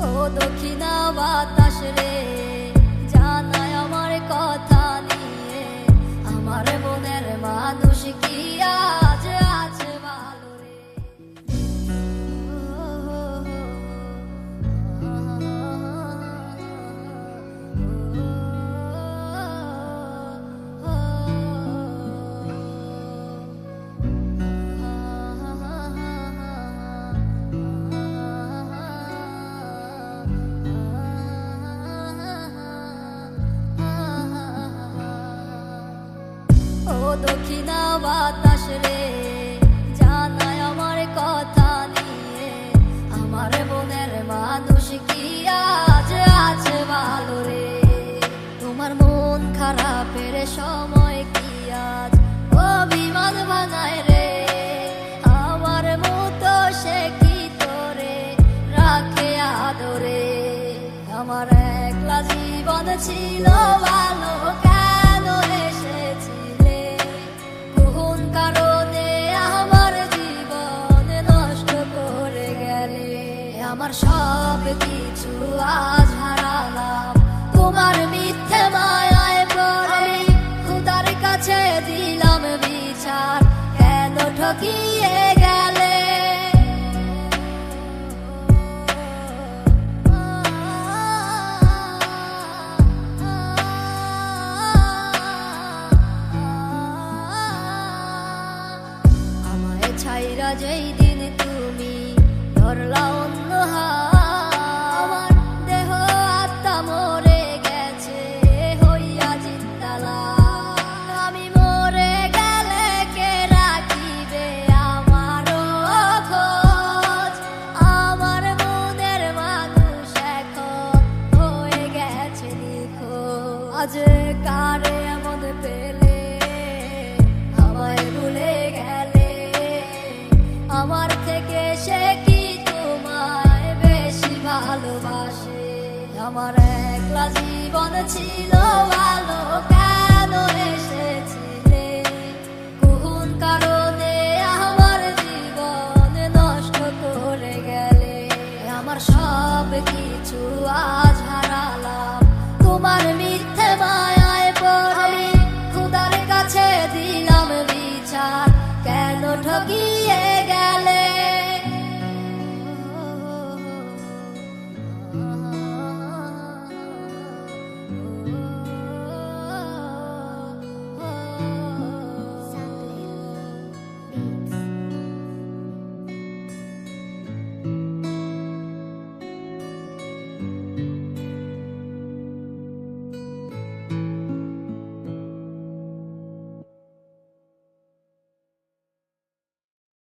ও দক্ষিণা বাতাস রে, জানাই আমার কথা নিয়ে, আমার মনের মানুষ কি আজ আছে ভালো রে। ও দক্ষিণা বাতাস রে, জানাই আমার কথা নিয়ে, আমার মনের মানুষ কি আজ আছে ভালো রে। তোমার মন খারাপের সময় কি আজ অভিমান ভাঙায় রে, আমার মতো সে কি তোরে রাখে আদরে। আমার একলা জীবন ছিল ভালো, কেন এসেছিলে, কোন কারণে আমার জীবন নষ্ট করে গেলে। আমার সব কিছু আজ হারালাম তোমার মিথ্যে মায়ায় পড়ে, খোদার কাছে দিলাম বিচার, কেন ঠকিয়ে গেলে। আমায় ছাইরা যেই দিন তুমি ধরলা অন্য হাত, আমার দেহ আত্মা মরে গেছে হইয়া জিন্দালা। আমি মরে গেলে কে রাখিবে আমারও খোঁজ, আমার মনের মানুষ এখন হয়ে গেছে নিখোঁজ। আজ কারে এমন পেলে আমায় ভুলে গেলে, আমার থেকে সে কি তোমায় বেশি ভালোবাসে। আমার একলা জীবন ছিল ভালো, কেন এসেছিলে, কোন কারণে আমার জীবন নষ্ট করে গেলে। আমার সব কিছু আজ হারালাম তোমার মিথ্যে মায়ায় পড়ে, খোদার কাছে দিলাম বিচার, কেন ঠকিয়ে গেলে।